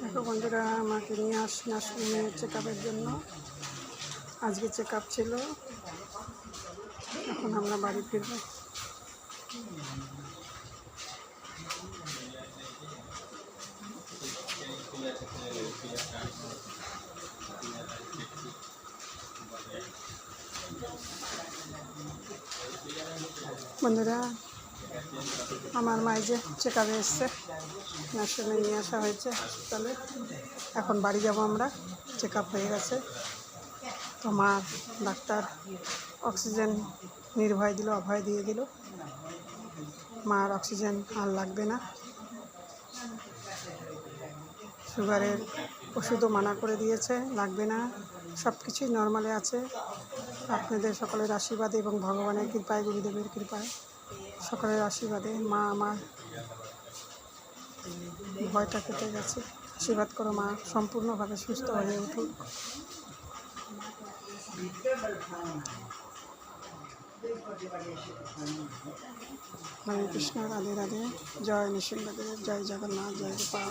দেখো বন্ধুরা, আমাকে নিয়ে নার্সিংহোমে চেক আপের জন্য। আজকে চেক আপ ছিল, এখন আমরা বাড়ি ফিরব। বন্ধুরা, আমার মাই যে চেক আপে এসছে, নার্সিংহোমে নিয়ে আসা হয়েছে হাসপাতালে। এখন বাড়ি যাব আমরা, চেক আপ হয়ে গেছে। তো মার ডাক্তার অক্সিজেন নির্ভয় দিল, অভয় দিয়ে দিল। মার অক্সিজেন আর লাগবে না। সুগারের ওষুধও মানা করে দিয়েছে, লাগবে না। সব কিছুই নর্মালে আছে। আপনাদের সকলের আশীর্বাদে এবং ভগবানের কৃপায়, গুরুদেবের কৃপায়, সকলের আশীর্বাদে মা আমার ভয়টা কেটে গেছে। আশীর্বাদ করো মা সম্পূর্ণভাবে সুস্থ হয়ে উঠুক। হরে কৃষ্ণ, রাধে রাধে। জয় নৃসিংহদেব, জয় জগন্নাথ, জয় গোপাল।